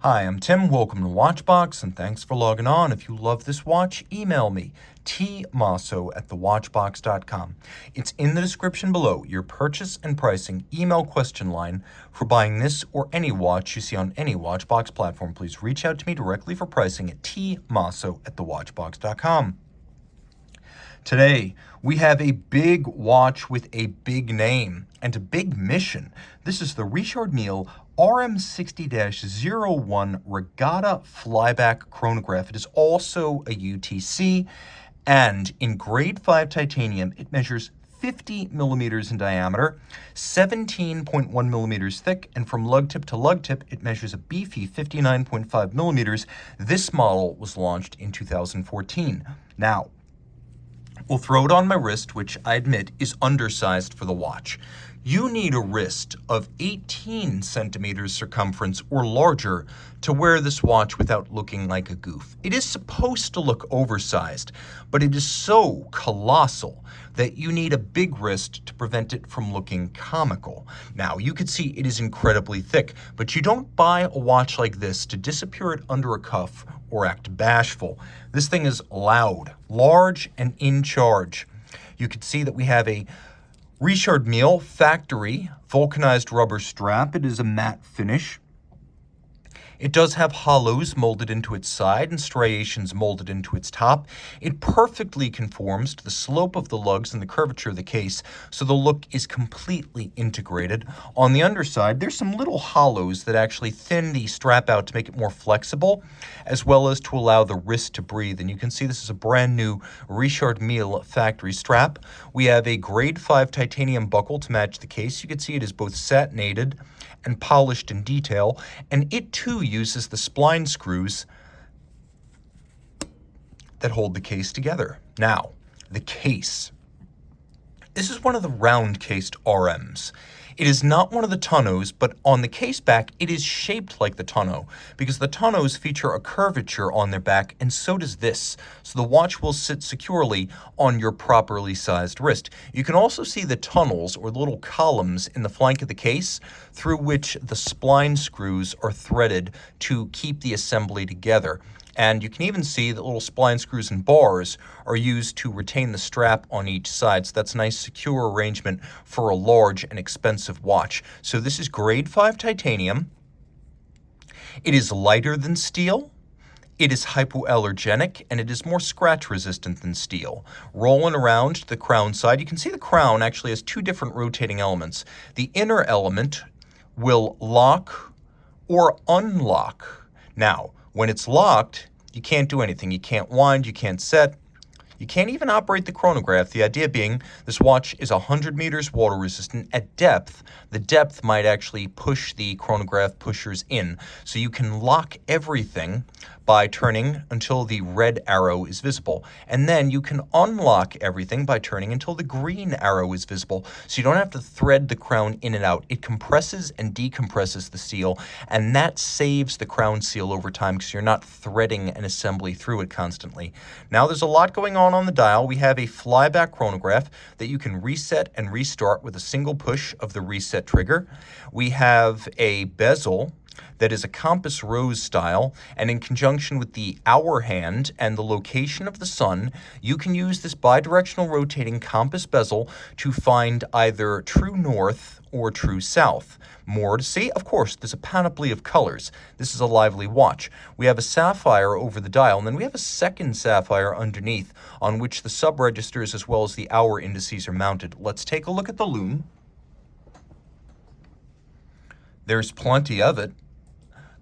Hi, I'm Tim. Welcome to Watchbox, and thanks for logging on. If you love this watch, email me, tmosso@thewatchbox.com. It's in the description below, your purchase and pricing email question line for buying this or any watch you see on any Watchbox platform. Please reach out to me directly for pricing at tmosso@thewatchbox.com. Today, we have a big watch with a big name and a big mission. This is the Richard Mille RM60-01 Regatta Flyback Chronograph. It is also a UTC, and in grade 5 titanium, it measures 50 millimeters in diameter, 17.1 millimeters thick, and from lug tip to lug tip, it measures a beefy 59.5 millimeters. This model was launched in 2014. Now, we'll throw it on my wrist, which I admit is undersized for the watch. You need a wrist of 18 centimeters circumference or larger to wear this watch without looking like a goof. It is supposed to look oversized, but it is so colossal that you need a big wrist to prevent it from looking comical. Now, you can see it is incredibly thick, but you don't buy a watch like this to disappear it under a cuff or act bashful. This thing is loud, large, and in charge. You can see that we have a Richard Mille factory vulcanized rubber strap. It is a matte finish. It does have hollows molded into its side and striations molded into its top. It perfectly conforms to the slope of the lugs and the curvature of the case, so the look is completely integrated. On the underside, there's some little hollows that actually thin the strap out to make it more flexible, as well as to allow the wrist to breathe. And you can see this is a brand new Richard Mille factory strap. We have a grade 5 titanium buckle to match the case. You can see it is both satinated and polished in detail, and it too uses the spline screws that hold the case together. Now, the case. This is one of the round-cased RMs. It is not one of the tonneaus, but on the case back, it is shaped like the tonneau, because the tonneaus feature a curvature on their back, and so does this. So the watch will sit securely on your properly sized wrist. You can also see the tunnels, or the little columns in the flank of the case, through which the spline screws are threaded to keep the assembly together. And you can even see that little spline screws and bars are used to retain the strap on each side. So that's a nice secure arrangement for a large and expensive watch. So this is grade 5 titanium. It is lighter than steel. It is hypoallergenic, and it is more scratch resistant than steel. Rolling around to the crown side, you can see the crown actually has two different rotating elements. The inner element will lock or unlock. Now, when it's locked, you can't do anything. You can't wind, you can't set, you can't even operate the chronograph. The idea being this watch is 100 meters water resistant. At depth, the depth might actually push the chronograph pushers in. So you can lock everything by turning until the red arrow is visible. And then you can unlock everything by turning until the green arrow is visible. So you don't have to thread the crown in and out. It compresses and decompresses the seal, and that saves the crown seal over time because you're not threading an assembly through it constantly. Now there's a lot going on the dial. We have a flyback chronograph that you can reset and restart with a single push of the reset trigger. We have a bezel that is a compass rose style, and in conjunction with the hour hand and the location of the sun, you can use this bidirectional rotating compass bezel to find either true north or true south. More to see? Of course, there's a panoply of colors. This is a lively watch. We have a sapphire over the dial, and then we have a second sapphire underneath on which the sub-registers as well as the hour indices are mounted. Let's take a look at the lume. There's plenty of it.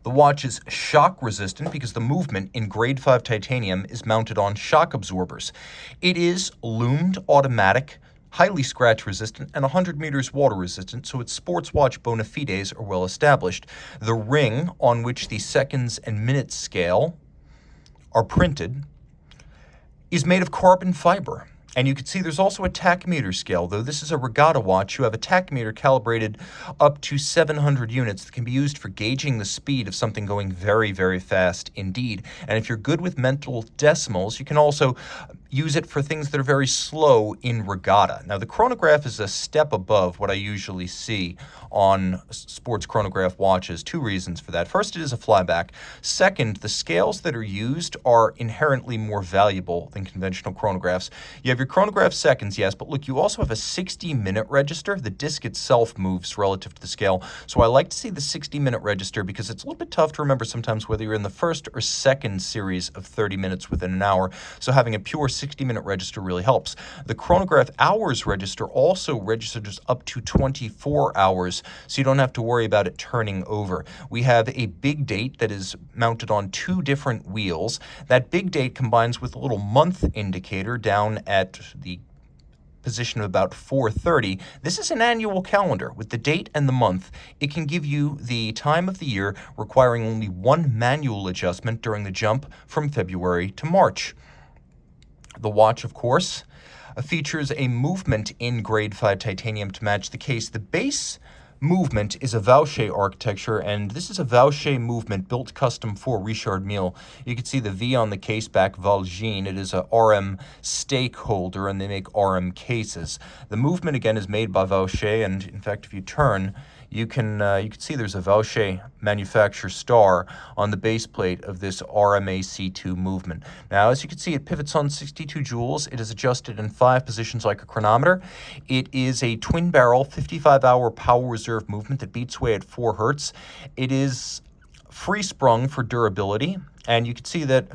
The watch is shock resistant because the movement in grade 5 titanium is mounted on shock absorbers. It is loomed automatic, highly scratch resistant, and 100 meters water resistant, so its sports watch bona fides are well established. The ring on which the seconds and minutes scale are printed is made of carbon fiber. And you can see there's also a tachymeter scale. Though this is a Regatta watch, you have a tachymeter calibrated up to 700 units that can be used for gauging the speed of something going very, very fast indeed. And if you're good with mental decimals, you can also use it for things that are very slow in Regatta. Now, the chronograph is a step above what I usually see on sports chronograph watches. Two reasons for that. First, it is a flyback. Second, the scales that are used are inherently more valuable than conventional chronographs. You have your chronograph seconds, yes, but look, you also have a 60-minute register. The disc itself moves relative to the scale, so I like to see the 60-minute register because it's a little bit tough to remember sometimes whether you're in the first or second series of 30 minutes within an hour, so having a pure 60-minute register really helps. The chronograph hours register also registers up to 24 hours, so you don't have to worry about it turning over. We have a big date that is mounted on two different wheels. That big date combines with a little month indicator down at the position of about 4:30. This is an annual calendar. With the date and the month, it can give you the time of the year, requiring only one manual adjustment during the jump from February to March. The watch, of course, features a movement in grade 5 titanium to match the case. The base movement is a Vaucher architecture, and this is a Vaucher movement built custom for Richard Mille. You can see the V on the case back, Valjean. It is a RM stake holder, and they make RM cases. The movement, again, is made by Vaucher, and in fact, if you turn, you can see there's a Vaucher manufacturer star on the base plate of this RMAC2 movement. Now, as you can see, it pivots on 62 joules. It is adjusted in 5 positions like a chronometer. It is a twin-barrel, 55-hour power reserve movement that beats away at 4 hertz. It is free-sprung for durability, and you can see that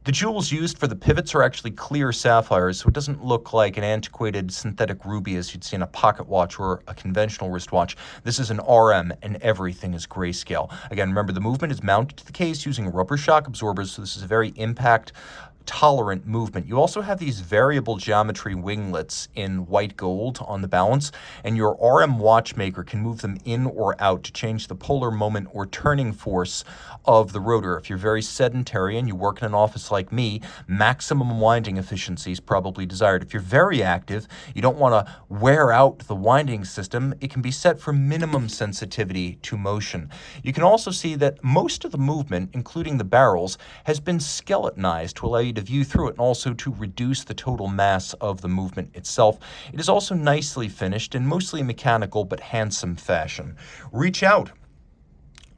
the jewels used for the pivots are actually clear sapphires, so it doesn't look like an antiquated synthetic ruby as you'd see in a pocket watch or a conventional wristwatch. This is an RM, and everything is grayscale. Again, remember, the movement is mounted to the case using rubber shock absorbers, so this is a very impact-tolerant movement. You also have these variable geometry winglets in white gold on the balance, and your RM watchmaker can move them in or out to change the polar moment or turning force of the rotor. If you're very sedentary and you work in an office like me, maximum winding efficiency is probably desired. If you're very active, you don't want to wear out the winding system, it can be set for minimum sensitivity to motion. You can also see that most of the movement, including the barrels, has been skeletonized to allow you to view through it and also to reduce the total mass of the movement itself. It is also nicely finished in mostly mechanical but handsome fashion. Reach out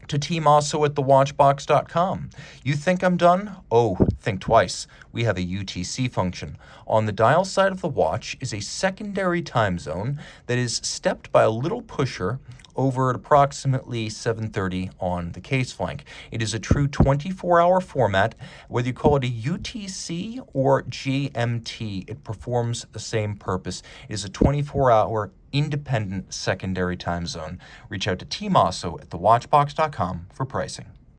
to Team Mosso at thewatchbox.com. You think I'm done? Oh, think twice. We have a UTC function. On the dial side of the watch is a secondary time zone that is stepped by a little pusher over at approximately 7:30 on the case flank. It is a true 24-hour format. Whether you call it a UTC or GMT, it performs the same purpose. It is a 24-hour independent secondary time zone. Reach out to Team Mosso at thewatchbox.com for pricing.